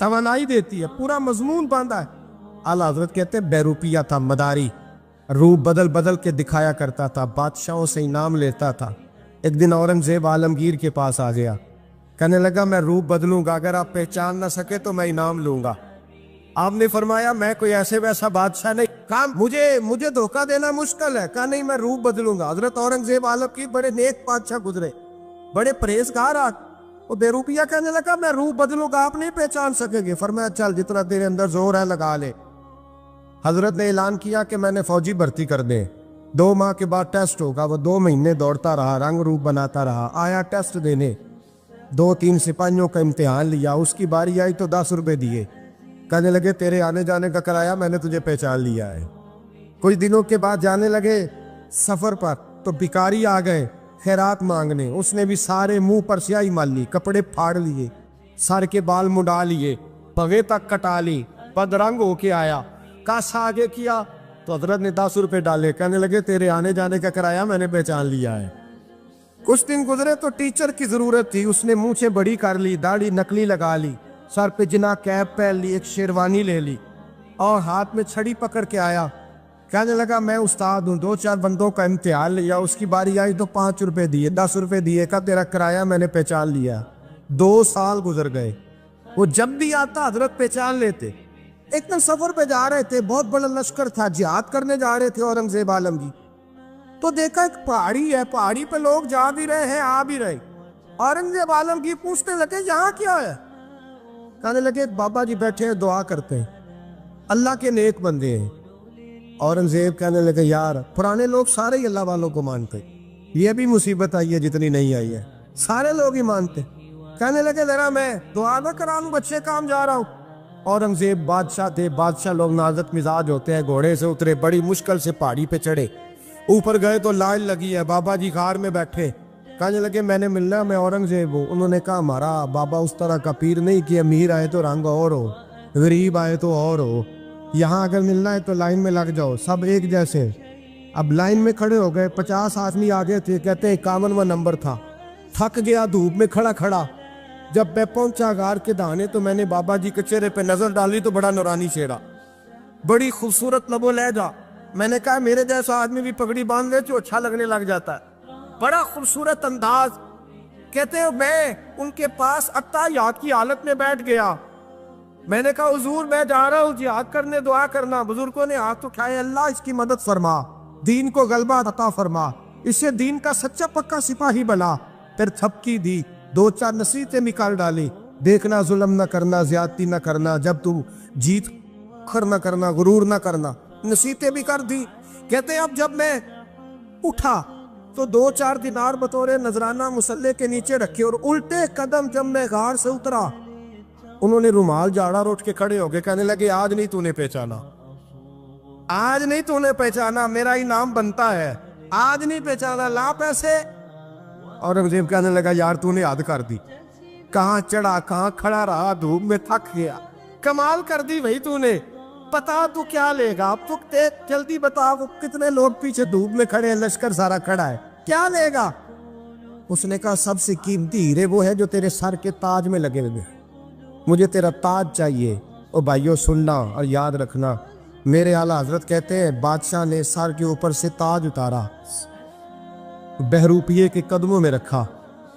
توانائی دیتی ہے, پورا مضمون باندھا ہے. اعلیٰ حضرت کہتے ہیں بہروپیہ تھا, مداری, روپ بدل بدل کے دکھایا کرتا تھا, بادشاہوں سے انعام لیتا تھا. ایک دن اورنگزیب عالمگیر کے پاس آ گیا, کہنے لگا میں روپ بدلوں گا, اگر آپ پہچان نہ سکے تو میں انعام لوں گا. آپ نے فرمایا میں کوئی ایسے ویسا بادشاہ نہیں, کہا مجھے دھوکہ دینا مشکل ہے. کہا نہیں میں روپ بدلوں گا. حضرت اورنگزیب عالمگیر بڑے نیک بادشاہ گزرے, بڑے پرہیزگار. وہ بہروپیہ کہنے لگا میں روپ بدلوں گا, آپ نہیں پہچان سکیں گے. فرمایا چل جتنا تیرے اندر زور ہے لگا لے. حضرت نے اعلان کیا کہ میں نے فوجی بھرتی کر دیں, 2 ماہ کے بعد ٹیسٹ ہوگا. وہ 2 مہینے دوڑتا رہا, رنگ روپ بناتا رہا, آیا ٹیسٹ دینے, 2-3 سپاہیوں کا امتحان لیا. اس کی باری آئی تو 10 روپے دیے, کہنے لگے تیرے آنے جانے کا کرایہ میں نے تجھے پہچان لیا ہے. کچھ دنوں کے بعد جانے لگے سفر پر, تو بھکاری آ گئے خیرات مانگنے. اس نے بھی سارے منہ پر سیاہی مال لی, کپڑے پھاڑ لیے, سر کے بال مڈا لیے, پگے تک کٹا لی, بدرنگ ہو کے آیا. کاسا آگے کیا تو حضرت نے 10 روپے ڈالے, کہنے لگے تیرے آنے جانے کا کرایہ میں نے پہچان لیا ہے. کچھ دن گزرے تو ٹیچر کی ضرورت تھی. اس نے مونچھیں بڑی کر لی, داڑھی نکلی لگا لی, سر پہ جنا کیپ پہن لی, ایک شیروانی لے لی اور ہاتھ میں چھڑی پکڑ کے آیا. کہنے لگا میں استاد ہوں, 2-4 بندوں کا امتحان لیا. اس کی باری آئی تو 5 روپے دیے, 10 روپے دیے, کہا تیرا کرایہ میں نے پہچان لیا. 2 سال گزر گئے. وہ جب بھی آتا حضرت پہچان لیتے. ایک دن سفر پہ جا رہے تھے, بہت بڑا لشکر تھا, جہاد کرنے جا رہے تھے اورنگزیب عالمگیر. تو دیکھا ایک پہاڑی ہے, پہاڑی پہ لوگ جا بھی رہے ہیں آ بھی رہے. اورنگزیب عالمگیر پوچھنے لگے یہاں کیا ہے؟ کہنے لگے بابا جی بیٹھے ہیں دعا کرتے ہیں, اللہ کے نیک بندے ہیں. اورنگزیب کہنے لگے یار پرانے لوگ سارے ہی اللہ والوں کو مانتے, یہ بھی مصیبت آئی ہے جتنی نہیں آئی ہے, سارے لوگ ہی مانتے. کہنے لگے ذرا میں دعا نہ کرا لوں, بچے کام جا رہا ہوں. اورنگزیب بادشاہ تھے, بادشاہ لوگ نازک مزاج ہوتے ہیں. گھوڑے سے اترے, بڑی مشکل سے پہاڑی پہ چڑھے, اوپر گئے تو لائن لگی ہے. بابا جی غار میں بیٹھے, کہنے لگے میں نے ملنا, میں اورنگزیب ہوں. انہوں نے کہا ہمارا بابا اس طرح کا پیر نہیں کہ امیر آئے تو رنگ اور ہو, غریب آئے تو اور ہو. یہاں اگر ملنا ہے تو لائن میں لگ جاؤ, سب ایک جیسے. اب لائن میں کھڑے ہو گئے, 50 آدمی آگے تھے, کہتے ہیں 51واں نمبر تھا. تھک گیا دھوپ میں کھڑا کھڑا. جب میں پہنچا غار کے دہانے تو میں نے بابا جی کے چہرے پہ نظر ڈالی تو بڑا نورانی چہرہ, بڑی خوبصورت لب و لہجہ. میں نے کہا میرے جیسا آدمی بھی پگڑی باندھ لے تو اچھا لگنے لگ جاتا ہے, بڑا خوبصورت انداز. کہتے ہیں میں ان کے پاس اتحیات کی حالت میں بیٹھ گیا. میں نے کہا حضور میں جا رہا ہوں جہاد کرنے, دعا کرنا. بزرگوں نے ہاتھ اٹھائے, اللہ اس کی مدد فرما, دین کو غلبہ عطا فرما, اسے دین کا سچا پکا سپاہی بنا. پھر تھپکی دی, 2-4 نصیحتیں نکال ڈالی, دیکھنا ظلم نہ کرنا, زیادتی نہ کرنا, جب تم جیت کر نہ کرنا, غرور نہ کرنا, نصیحتیں بھی کر دی. کہتے ہیں اب جب میں اٹھا تو 2-4 دینار بطور نذرانہ مسلح کے نیچے رکھے, اور الٹے قدم جب میں غار سے اترا انہوں نے رومال جھاڑا اور اٹھ کے کھڑے ہو گئے. کہنے لگے آج نہیں تو نے پہچانا, آج نہیں تو نے پہچانا, میرا انعام بنتا ہے, آج نہیں پہچانا, لا پیسے. اورنگزیب کہنے لگا یار تو نے حد کر دی, کہاں چڑھا کہاں کھڑا رہا, دھوپ میں تھک گیا, کمال کر دی بھائی تو نے. پتا تو کیا لے گا, اب تو جلدی بتا, وہ کتنے لوگ پیچھے دھوپ میں کھڑے ہیں, لشکر سارا کھڑا ہے, کیا لے گا؟ اس نے کہا سب سے قیمتی ہیرے وہ ہے جو تیرے سر کے تاج میں لگے ہوئے, مجھے تیرا تاج چاہیے. او بھائیو سننا اور یاد رکھنا, میرے اعلیٰ حضرت کہتے ہیں بادشاہ نے سر کے اوپر سے تاج اتارا, بہروپیے کے قدموں میں رکھا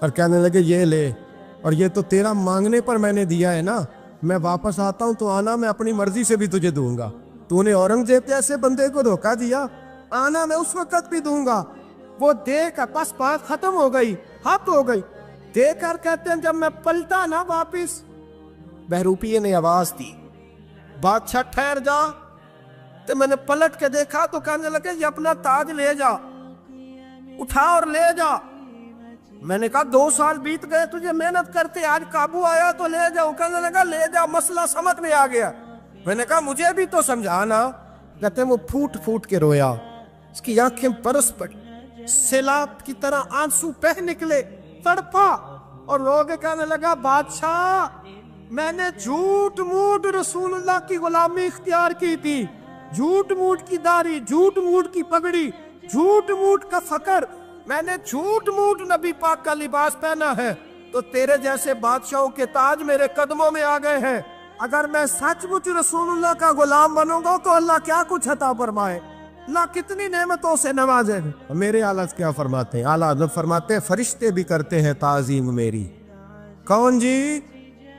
اور کہنے لگے یہ لے, اور یہ تو تیرا مانگنے پر میں نے دیا ہے نا, میں واپس آتا ہوں تو آنا میں اپنی مرضی سے بھی تجھے دوں گا. تو نے اورنگزیب جیسے بندے کو دھوکہ دیا, آنا میں اس وقت بھی دوں گا. وہ دے کر بس بات ختم ہو گئی, حق ہو گئی. دے کر کہتے ہیں جب میں پلٹا نا واپس, بہروپیے نے آواز دی بادشاہ ٹھہر جا. تو میں نے پلٹ کے دیکھا تو کہنے لگے یہ اپنا تاج لے جا, اٹھا اور لے جا. میں نے کہا 2 سال بیت گئے تجھے محنت کرتے, آج قابو آیا تو لے جاؤ. کہنے لگا لے جا, مسئلہ سمجھ میں آ گیا. میں نے کہا مجھے بھی تو سمجھانا. کہتے ہیں وہ پھوٹ پھوٹ کے رویا, اس کی آنکھیں برس پڑی, سیلاب کی طرح آنسو بہہ نکلے, تڑپا اور رو کے کہنے لگا بادشاہ میں نے جھوٹ موٹ رسول اللہ کی غلامی اختیار کی تھی, جھوٹ موٹ کی داڑھی, جھوٹ موٹ کی پگڑی, جھوٹ موٹ کا فقر, میں نے جھوٹ موٹ نبی پاک کا لباس پہنا ہے, تو تیرے جیسے بادشاہوں کے تاج میرے قدموں میں آ گئے ہیں. اگر میں سچ مچ رسول اللہ کا غلام بنوں گا تو اللہ کیا کچھ عطا فرمائے، اللہ کتنی نعمتوں سے نوازے۔ میرے اعلیٰ کیا فرماتے ہیں؟ اعلیٰ حضرت فرماتے ہیں فرشتے بھی کرتے ہیں تعظیم میری۔ کون جی؟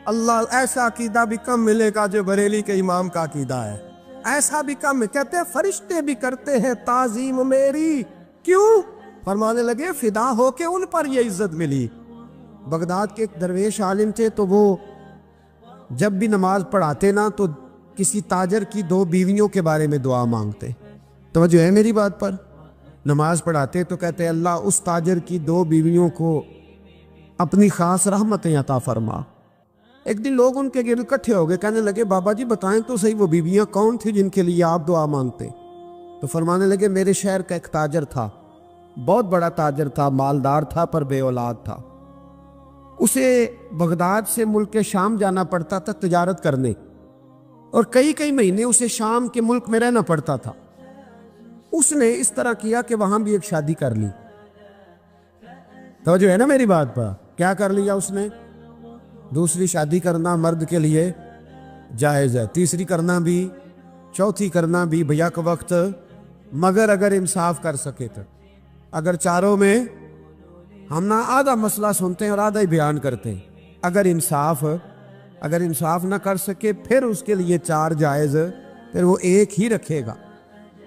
اللہ ایسا عقیدہ بھی کم ملے گا جو بریلی کے امام کا عقیدہ ہے، ایسا بھی کم۔ کہتے ہیں فرشتے بھی کرتے ہیں تعظیم میری۔ کیوں؟ فرمانے لگے فدا ہو کے ان پر یہ عزت ملی۔ بغداد کے ایک درویش عالم تھے، تو وہ جب بھی نماز پڑھاتے نا تو کسی تاجر کی 2 بیویوں کے بارے میں دعا مانگتے۔ توجہ ہے میری بات پر؟ نماز پڑھاتے تو کہتے اللہ اس تاجر کی 2 بیویوں کو اپنی خاص رحمتیں عطا فرما۔ ایک دن لوگ ان کے گرد اکٹھے ہو گئے، کہنے لگے بابا جی بتائیں تو صحیح وہ بیویاں کون تھی جن کے لیے آپ دعا مانگتے؟ تو فرمانے لگے میرے شہر کا ایک تاجر تھا، بہت بڑا تاجر تھا، مالدار تھا پر بے اولاد تھا۔ اسے بغداد سے ملک شام جانا پڑتا تھا تجارت کرنے، اور کئی مہینے اسے شام کے ملک میں رہنا پڑتا تھا۔ اس نے اس طرح کیا کہ وہاں بھی ایک شادی کر لی۔ توجہ ہے نا میری بات پر؟ کیا کر لیا اس نے؟ دوسری شادی کرنا مرد کے لیے جائز ہے، تیسری کرنا بھی، چوتھی کرنا بھی بھیا کے وقت، مگر اگر انصاف کر سکے تو۔ اگر چاروں میں ہم نہ آدھا مسئلہ سنتے ہیں اور آدھا ہی بیان کرتے ہیں، اگر انصاف نہ کر سکے پھر اس کے لیے 4 جائز، پھر وہ ایک ہی رکھے گا۔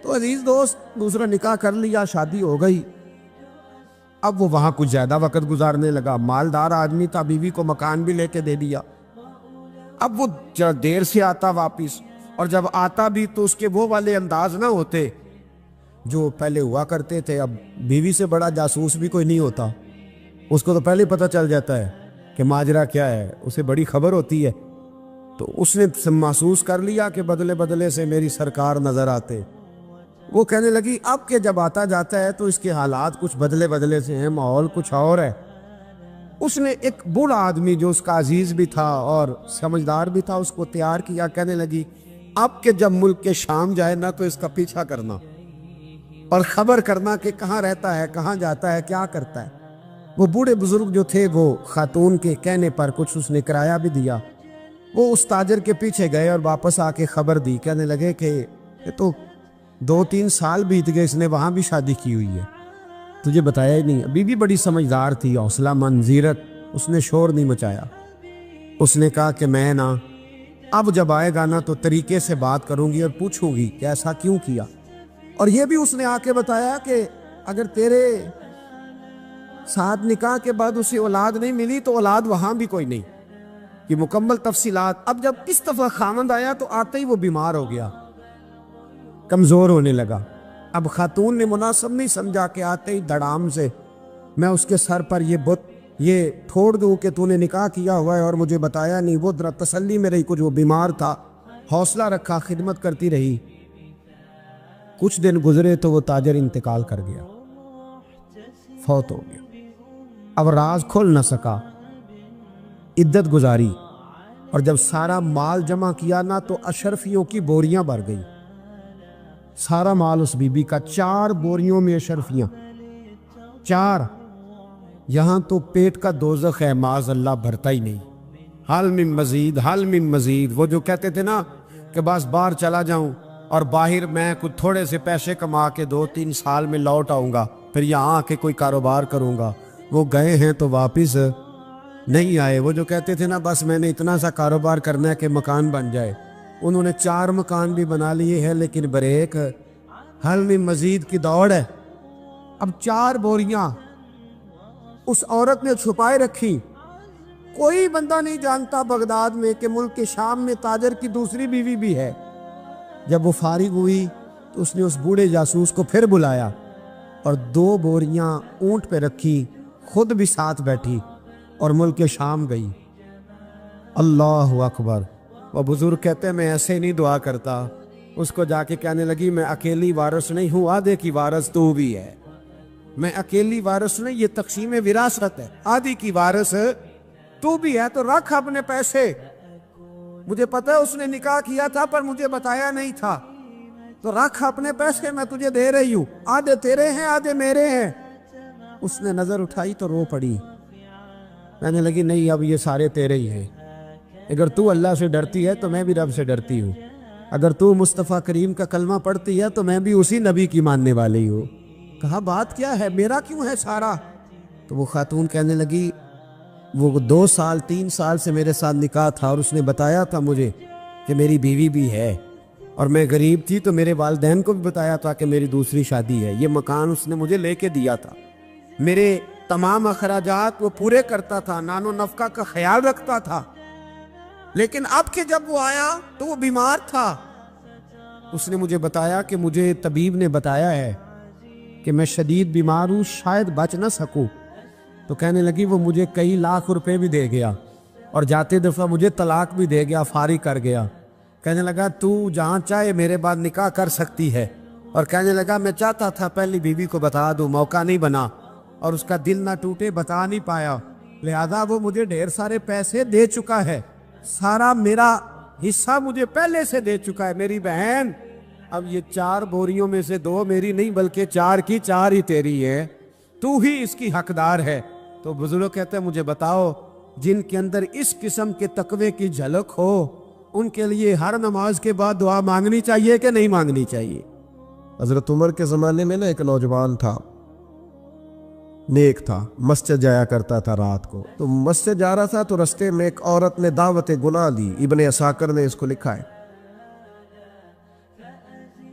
تو عزیز دوست دوسرا نکاح کر لیا، شادی ہو گئی۔ اب وہ وہاں کچھ زیادہ وقت گزارنے لگا، مالدار آدمی تھا، بیوی کو مکان بھی لے کے دے دیا۔ اب وہ دیر سے آتا واپس، اور جب آتا بھی تو اس کے وہ والے انداز نہ ہوتے جو پہلے ہوا کرتے تھے۔ اب بیوی سے بڑا جاسوس بھی کوئی نہیں ہوتا، اس کو تو پہلے پتہ چل جاتا ہے کہ ماجرا کیا ہے، اسے بڑی خبر ہوتی ہے۔ تو اس نے محسوس کر لیا کہ بدلے بدلے سے میری سرکار نظر آتے۔ وہ کہنے لگی اب کہ جب آتا جاتا ہے تو اس کے حالات کچھ بدلے بدلے سے ہیں، ماحول کچھ اور ہے۔ اس نے ایک بوڑھا آدمی جو اس کا عزیز بھی تھا اور سمجھدار بھی تھا اس کو تیار کیا، کہنے لگی اب کہ جب ملک کے شام جائے نا تو اس کا پیچھا کرنا اور خبر کرنا کہ کہاں رہتا ہے، کہاں جاتا ہے، کیا کرتا ہے۔ وہ بوڑھے بزرگ جو تھے وہ خاتون کے کہنے پر کچھ اس نے کرایہ بھی دیا۔ وہ اس تاجر کے پیچھے گئے اور واپس آ کے خبر دی، کہنے لگے کہ یہ تو 2-3 سال بیت گئے، اس نے وہاں بھی شادی کی ہوئی ہے، تجھے بتایا ہی نہیں۔ بیوی بڑی سمجھدار تھی، حوصلہ مند، زیرت، اس نے شور نہیں مچایا۔ اس نے کہا کہ میں نا اب جب آئے گا نا تو طریقے سے بات کروں گی اور پوچھوں گی کہ ایسا کیوں کیا، اور یہ بھی اس نے آ کے بتایا کہ اگر تیرے ساتھ نکاح کے بعد اسے اولاد نہیں ملی تو اولاد وہاں بھی کوئی نہیں، یہ مکمل تفصیلات۔ اب جب اس دفعہ خامند آیا تو آتے ہی وہ بیمار ہو گیا، کمزور ہونے لگا۔ اب خاتون نے مناسب نہیں سمجھا کہ آتے ہی دڑام سے میں اس کے سر پر یہ بت یہ ٹھوڑ دوں کہ تو نے نکاح کیا ہوا ہے اور مجھے بتایا نہیں۔ وہ ذرا تسلی میں رہی، کچھ وہ بیمار تھا، حوصلہ رکھا، خدمت کرتی رہی۔ کچھ دن گزرے تو وہ تاجر انتقال کر گیا، فوت ہو گیا۔ اب راز کھل نہ سکا، عدت گزاری، اور جب سارا مال جمع کیا نا تو اشرفیوں کی بوریاں بھر گئی۔ سارا مال اس بی بی کا، 4 بوریوں میں اشرفیاں، 4۔ یہاں تو پیٹ کا دوزخ ہے، معاذ اللہ، بھرتا ہی نہیں۔ حل من مزید، حل من مزید۔ وہ جو کہتے تھے نا کہ بس باہر چلا جاؤں اور باہر میں کچھ تھوڑے سے پیسے کما کے 2-3 سال میں لوٹ آؤں گا، پھر یہاں آ کے کوئی کاروبار کروں گا، وہ گئے ہیں تو واپس نہیں آئے۔ وہ جو کہتے تھے نا بس میں نے اتنا سا کاروبار کرنا ہے کہ مکان بن جائے، انہوں نے 4 مکان بھی بنا لیے ہیں، لیکن بریک حل من مزید کی دوڑ ہے۔ اب 4 بوریاں اس عورت نے چھپائے رکھی، کوئی بندہ نہیں جانتا بغداد میں کہ ملک کے شام میں تاجر کی دوسری بیوی بھی ہے۔ جب وہ فارغ ہوئی تو اس نے اس بوڑھے جاسوس کو پھر بلایا اور 2 بوریاں اونٹ پہ رکھی، خود بھی ساتھ بیٹھی اور ملک شام گئی۔ اللہ اکبر۔ وہ بزرگ کہتے ہیں میں ایسے نہیں دعا کرتا۔ اس کو جا کے کہنے لگی میں اکیلی وارث نہیں ہوں، آدھے کی وارث تو بھی ہے، میں اکیلی وارث نہیں، یہ تقسیم وراثت ہے، آدھی کی وارث تو بھی ہے، تو رکھ اپنے پیسے، مجھے پتہ ہے اس نے نکاح کیا تھا پر مجھے بتایا نہیں تھا، تو رکھ اپنے پیسے، میں تجھے دے رہی ہوں، آدھے تیرے ہیں آدھے میرے ہیں۔ اس نے نظر اٹھائی تو رو پڑی، کہنے لگی نہیں اب یہ سارے تیرے ہی ہیں، اگر تو اللہ سے ڈرتی ہے تو میں بھی رب سے ڈرتی ہوں، اگر تو مصطفیٰ کریم کا کلمہ پڑھتی ہے تو میں بھی اسی نبی کی ماننے والی ہوں۔ کہا بات کیا ہے، میرا کیوں ہے سارا؟ تو وہ خاتون کہنے لگی وہ 2 سال 3 سال سے میرے ساتھ نکاح تھا، اور اس نے بتایا تھا مجھے کہ میری بیوی بھی ہے، اور میں غریب تھی تو میرے والدین کو بھی بتایا تھا کہ میری دوسری شادی ہے۔ یہ مکان اس نے مجھے لے کے دیا تھا، میرے تمام اخراجات وہ پورے کرتا تھا، نان و نفقہ کا خیال رکھتا تھا، لیکن اب کہ جب وہ آیا تو وہ بیمار تھا۔ اس نے مجھے بتایا کہ مجھے طبیب نے بتایا ہے کہ میں شدید بیمار ہوں، شاید بچ نہ سکوں۔ تو کہنے لگی وہ مجھے کئی لاکھ روپے بھی دے گیا، اور جاتے دفعہ مجھے طلاق بھی دے گیا، فارغ کر گیا۔ کہنے لگا تو جہاں چاہے میرے بعد نکاح کر سکتی ہے، اور کہنے لگا میں چاہتا تھا پہلی بیوی کو بتا دوں، موقع نہیں بنا، اور اس کا دل نہ ٹوٹے، بتا نہیں پایا، لہذا وہ مجھے ڈھیر سارے پیسے دے چکا ہے، سارا میرا حصہ مجھے پہلے سے دے چکا ہے۔ میری بہن اب یہ 4 بوریوں میں سے 2 میری نہیں بلکہ 4 کی 4 ہی تیری ہے، تو ہی اس کی حقدار ہے۔ تو بزرگ کہتے ہیں مجھے بتاؤ جن کے اندر اس قسم کے تقوی کی جھلک ہو ان کے لیے ہر نماز کے بعد دعا مانگنی چاہیے کہ نہیں مانگنی چاہیے؟ حضرت عمر کے زمانے میں ایک نوجوان تھا، نیک تھا، مسجد جایا کرتا تھا رات کو۔ تو مسجد جا رہا تھا تو رستے میں ایک عورت نے دعوت گناہ دی، ابن عساکر نے اس کو لکھا ہے۔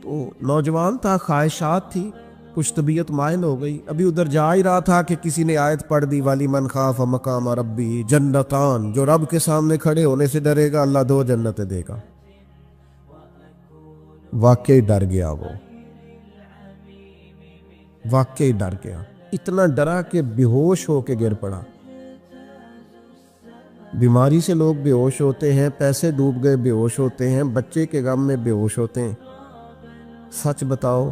تو نوجوان تھا، خواہشات تھی، کچھ طبیعت مائل ہو گئی، ابھی ادھر جا ہی رہا تھا کہ کسی نے آیت پڑھ دی والی من خاف مقام ربی جنتان، جو رب کے سامنے کھڑے ہونے سے ڈرے گا اللہ 2 جنتیں دے گا۔ واقعی ڈر گیا، وہ واقعی ڈر گیا، اتنا ڈرا کہ بے ہوش ہو کے گر پڑا۔ بیماری سے لوگ بے ہوش ہوتے ہیں، پیسے ڈوب گئے بے ہوش ہوتے ہیں، بچے کے غم میں بے ہوش ہوتے ہیں۔ سچ بتاؤ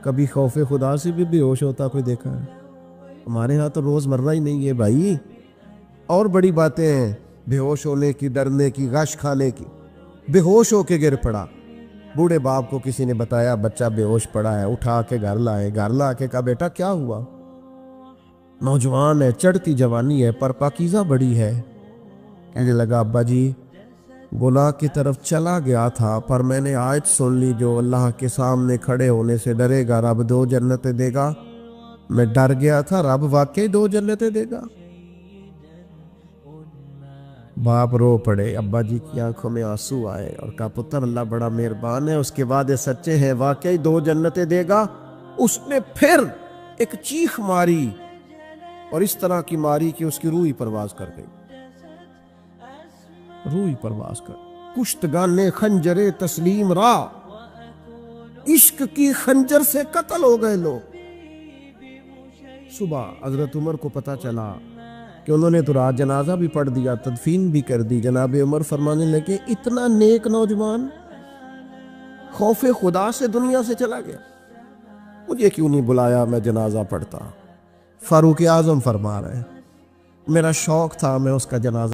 کبھی خوف خدا سے بھی بے ہوش ہوتا کوئی دیکھا ہے؟ ہمارے ہاں تو روز مرہ ہی نہیں ہے بھائی، اور بڑی باتیں ہیں بے ہوش ہونے کی، ڈرنے کی، غش کھانے کی۔ بے ہوش ہو کے گر پڑا، بوڑھے باپ کو کسی نے بتایا بچہ بے ہوش پڑا ہے، اٹھا کے گھر لائے، گھر لا کے کہا بیٹا کیا ہوا؟ نوجوان ہے، چڑھتی جوانی ہے پر پاکیزہ بڑی ہے۔ کہنے لگا ابا جی گناہ کی طرف چلا گیا تھا، پر میں نے آیت سن لی جو اللہ کے سامنے کھڑے ہونے سے ڈرے گا رب 2 جنتیں دے گا، میں ڈر گیا تھا، رب واقعی 2 جنتیں دے گا۔ باپ رو پڑے، ابا جی کی آنکھوں میں آنسو آئے اور کہا پتر اللہ بڑا مہربان ہے، اس کے وعدے سچے ہیں، واقعی 2 جنتیں دے گا۔ اس نے پھر ایک چیخ ماری اور اس طرح کی ماری کہ اس کی روح ہی پرواز کر گئی، روح ہی پرواز کر۔ کشتگان خنجر تسلیم را، عشق کی خنجر سے قتل ہو گئے لوگ۔ صبح حضرت عمر کو پتہ چلا کہ انہوں نے تو رات جنازہ بھی پڑھ دیا، تدفین بھی کر دی۔ جناب عمر فرمانے لگے اتنا نیک نوجوان خوف خدا سے دنیا سے چلا گیا، مجھے کیوں نہیں بلایا میں جنازہ پڑھتا؟ فاروق اعظم فرما رہے ہیں میرا شوق تھا میں اس کا جنازہ